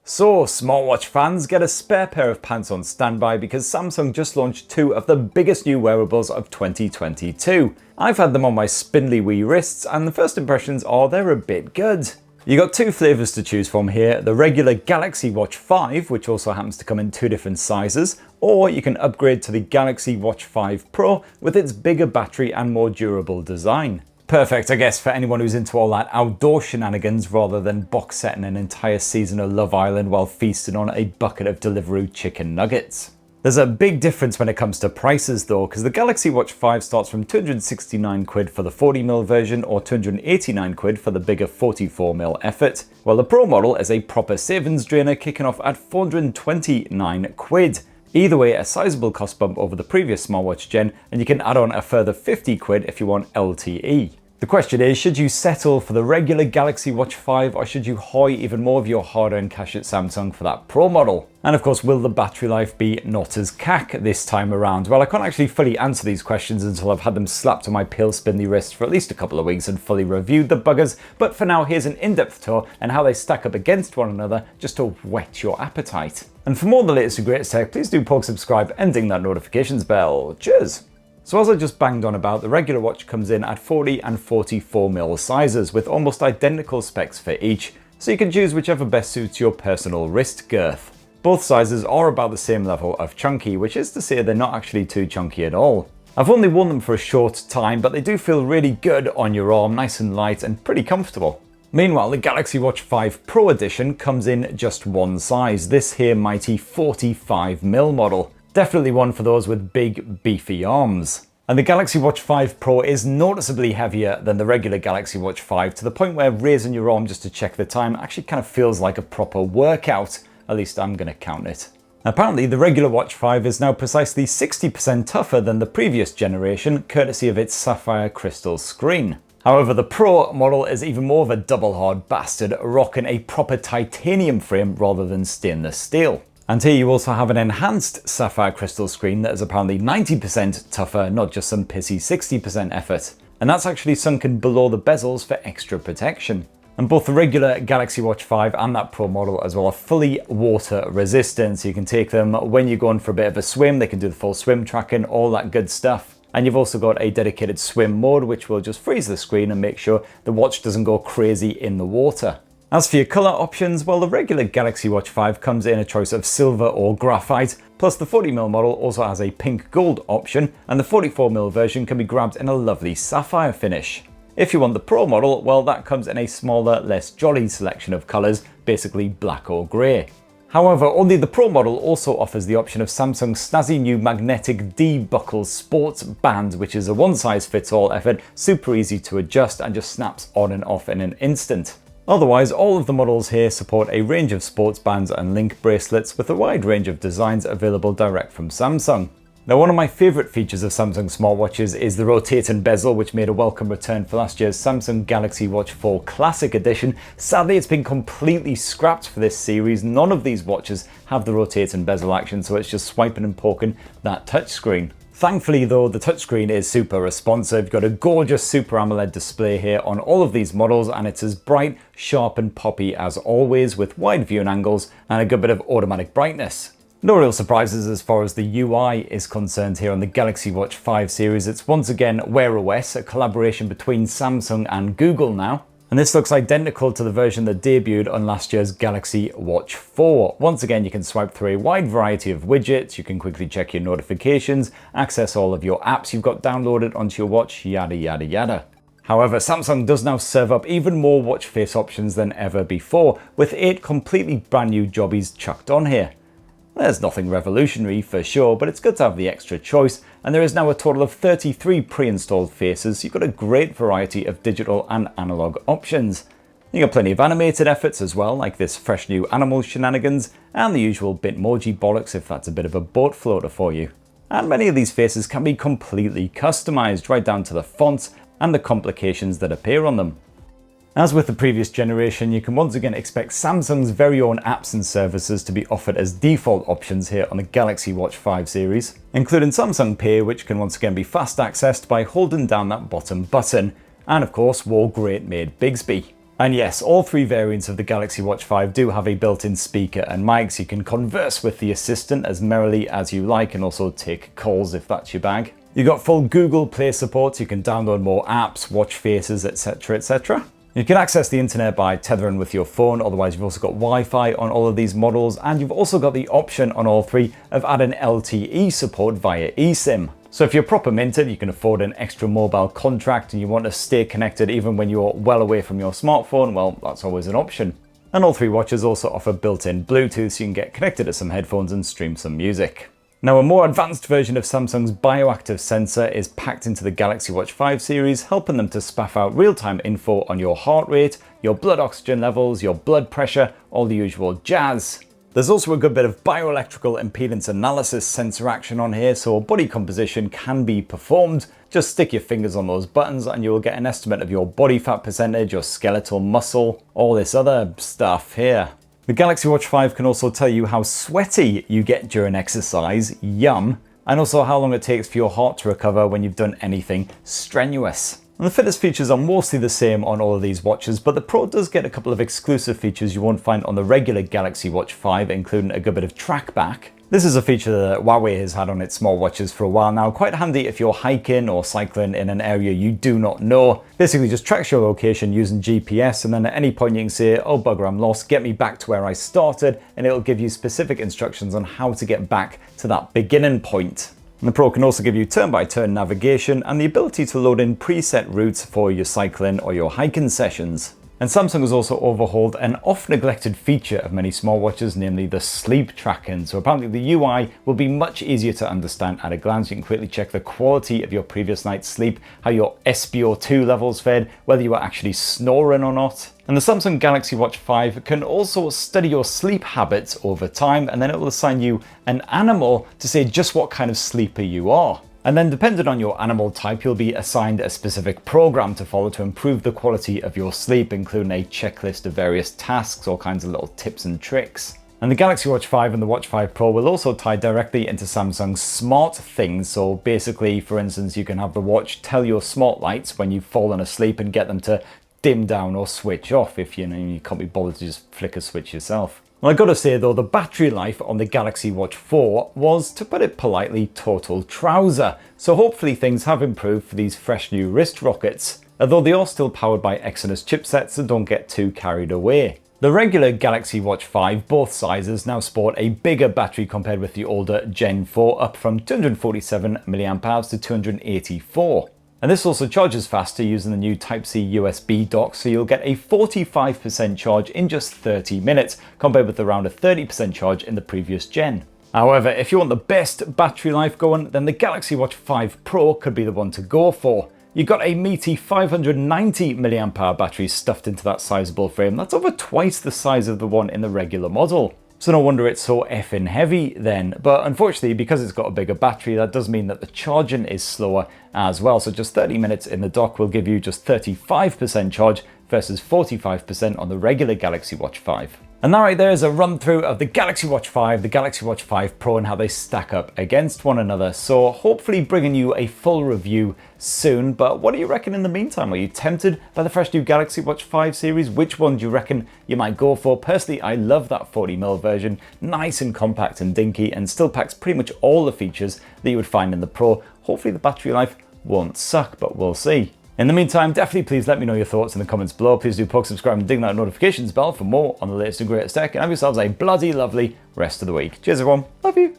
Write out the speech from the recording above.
So, smartwatch fans, get a spare pair of pants on standby because Samsung just launched two of the biggest new wearables of 2022. I've had them on my spindly wee wrists and the first impressions are they're a bit good. You got two flavours to choose from here, the regular Galaxy Watch 5, which also happens to come in two different sizes, or you can upgrade to the Galaxy Watch 5 Pro with its bigger battery and more durable design. Perfect, I guess, for anyone who's into all that outdoor shenanigans rather than box setting an entire season of Love Island while feasting on a bucket of Deliveroo chicken nuggets. There's a big difference when it comes to prices though, because the Galaxy Watch 5 starts from 269 quid for the 40mm version or 289 quid for the bigger 44mm effort, while the Pro model is a proper savings drainer kicking off at 429 quid. Either way, a sizable cost bump over the previous smartwatch gen, and you can add on a further 50 quid if you want LTE. The question is, should you settle for the regular Galaxy Watch 5 or should you hoy even more of your hard-earned cash at Samsung for that Pro model? And of course, will the battery life be not as cack this time around? Well, I can't actually fully answer these questions until I've had them slapped on my pale spindly wrist for at least a couple of weeks and fully reviewed the buggers, but for now here's an in-depth tour and how they stack up against one another just to whet your appetite. And for more of the latest and greatest tech, please do poke subscribe and ding that notifications bell. Cheers! So as I just banged on about, the regular watch comes in at 40 and 44mm sizes with almost identical specs for each, so you can choose whichever best suits your personal wrist girth. Both sizes are about the same level of chunky, which is to say they're not actually too chunky at all. I've only worn them for a short time, but they do feel really good on your arm, nice and light and pretty comfortable. Meanwhile, the Galaxy Watch 5 Pro Edition comes in just one size, this here mighty 45mm model. Definitely one for those with big, beefy arms. And the Galaxy Watch 5 Pro is noticeably heavier than the regular Galaxy Watch 5 to the point where raising your arm just to check the time actually kind of feels like a proper workout. At least I'm going to count it. Apparently, the regular Watch 5 is now precisely 60% tougher than the previous generation, courtesy of its sapphire crystal screen. However, the Pro model is even more of a double hard bastard, rocking a proper titanium frame rather than stainless steel. And here you also have an enhanced sapphire crystal screen that is apparently 90% tougher, not just some pissy 60% effort. And that's actually sunken below the bezels for extra protection. And both the regular Galaxy Watch 5 and that Pro model as well are fully water resistant, so you can take them when you're going for a bit of a swim, they can do the full swim tracking, all that good stuff. And you've also got a dedicated swim mode which will just freeze the screen and make sure the watch doesn't go crazy in the water. As for your colour options, well, the regular Galaxy Watch 5 comes in a choice of silver or graphite, plus the 40mm model also has a pink gold option, and the 44mm version can be grabbed in a lovely sapphire finish. If you want the Pro model, well, that comes in a smaller, less jolly selection of colours, basically black or grey. However, only the Pro model also offers the option of Samsung's snazzy new magnetic D-buckle sports band, which is a one-size-fits-all effort, super easy to adjust and just snaps on and off in an instant. Otherwise, all of the models here support a range of sports bands and link bracelets with a wide range of designs available direct from Samsung. Now, one of my favourite features of Samsung smartwatches is the rotating bezel, which made a welcome return for last year's Samsung Galaxy Watch 4 Classic Edition. Sadly, it's been completely scrapped for this series. None of these watches have the rotating bezel action, so it's just swiping and poking that touchscreen. Thankfully though, the touchscreen is super responsive. You've got a gorgeous Super AMOLED display here on all of these models, and it's as bright, sharp and poppy as always, with wide viewing angles and a good bit of automatic brightness. No real surprises as far as the UI is concerned here on the Galaxy Watch 5 series. It's once again Wear OS, a collaboration between Samsung and Google now. And this looks identical to the version that debuted on last year's Galaxy Watch 4. Once again, you can swipe through a wide variety of widgets, you can quickly check your notifications, access all of your apps you've got downloaded onto your watch, yada yada yada. However, Samsung does now serve up even more watch face options than ever before, with 8 completely brand new jobbies chucked on here. There's nothing revolutionary for sure, but it's good to have the extra choice, and there is now a total of 33 pre-installed faces, so you've got a great variety of digital and analog options. You got plenty of animated efforts as well, like this fresh new animal shenanigans, and the usual Bitmoji bollocks if that's a bit of a boat floater for you. And many of these faces can be completely customized, right down to the fonts and the complications that appear on them. As with the previous generation, you can once again expect Samsung's very own apps and services to be offered as default options here on the Galaxy Watch 5 series, including Samsung Pay, which can once again be fast accessed by holding down that bottom button, and of course, War Great Made Bigsby. And yes, all three variants of the Galaxy Watch 5 do have a built-in speaker and mic, so you can converse with the assistant as merrily as you like and also take calls if that's your bag. You've got full Google Play support, so you can download more apps, watch faces, etc, etc. You can access the internet by tethering with your phone, otherwise you've also got Wi-Fi on all of these models, and you've also got the option on all three of adding LTE support via eSIM. So if you're proper minted, you can afford an extra mobile contract and you want to stay connected even when you're well away from your smartphone, well, that's always an option. And all three watches also offer built-in Bluetooth, so you can get connected to some headphones and stream some music. Now, a more advanced version of Samsung's bioactive sensor is packed into the Galaxy Watch 5 series, helping them to spaff out real-time info on your heart rate, your blood oxygen levels, your blood pressure, all the usual jazz. There's also a good bit of bioelectrical impedance analysis sensor action on here, so body composition can be performed. Just stick your fingers on those buttons and you'll get an estimate of your body fat percentage, your skeletal muscle, all this other stuff here. The Galaxy Watch 5 can also tell you how sweaty you get during exercise, yum, and also how long it takes for your heart to recover when you've done anything strenuous. And the fitness features are mostly the same on all of these watches, but the Pro does get a couple of exclusive features you won't find on the regular Galaxy Watch 5, including a good bit of track back. This is a feature that Huawei has had on its smartwatches for a while now, quite handy if you're hiking or cycling in an area you do not know. Basically just tracks your location using GPS, and then at any point you can say, oh bugger, I'm lost, get me back to where I started, and it'll give you specific instructions on how to get back to that beginning point. And the Pro can also give you turn-by-turn navigation and the ability to load in preset routes for your cycling or your hiking sessions. And Samsung has also overhauled an oft-neglected feature of many smartwatches, namely the sleep tracking. So apparently the UI will be much easier to understand at a glance. You can quickly check the quality of your previous night's sleep, how your SpO2 levels fared, whether you were actually snoring or not. And the Samsung Galaxy Watch 5 can also study your sleep habits over time, and then it will assign you an animal to say just what kind of sleeper you are. And then depending on your animal type, you'll be assigned a specific program to follow to improve the quality of your sleep, including a checklist of various tasks, all kinds of little tips and tricks. And the Galaxy Watch 5 and the Watch 5 Pro will also tie directly into Samsung's smart things. So basically, for instance, you can have the watch tell your smart lights when you've fallen asleep and get them to dim down or switch off if you can't be bothered to just flick a switch yourself. Well, I gotta say though, the battery life on the Galaxy Watch 4 was, to put it politely, total trouser. So hopefully things have improved for these fresh new wrist rockets, although they are still powered by Exynos chipsets, so don't get too carried away. The regular Galaxy Watch 5, both sizes, now sport a bigger battery compared with the older Gen 4, up from 247 mAh to 284. And this also charges faster using the new Type-C USB dock, so you'll get a 45% charge in just 30 minutes, compared with around a 30% charge in the previous gen. However, if you want the best battery life going, then the Galaxy Watch 5 Pro could be the one to go for. You've got a meaty 590 mAh battery stuffed into that sizable frame. That's over twice the size of the one in the regular model. So no wonder it's so effing heavy then. But unfortunately, because it's got a bigger battery, that does mean that the charging is slower as well. So just 30 minutes in the dock will give you just 35% charge versus 45% on the regular Galaxy Watch 5. And that right there is a run through of the Galaxy Watch 5, the Galaxy Watch 5 Pro, and how they stack up against one another. So hopefully bringing you a full review soon. But what do you reckon in the meantime? Are you tempted by the fresh new Galaxy Watch 5 series? Which one do you reckon you might go for? Personally, I love that 40mm version. Nice and compact and dinky, and still packs pretty much all the features that you would find in the Pro. Hopefully the battery life won't suck, but we'll see. In the meantime, definitely please let me know your thoughts in the comments below. Please do poke, subscribe, and ding that notifications bell for more on the latest and greatest tech. And have yourselves a bloody lovely rest of the week. Cheers everyone. Love you.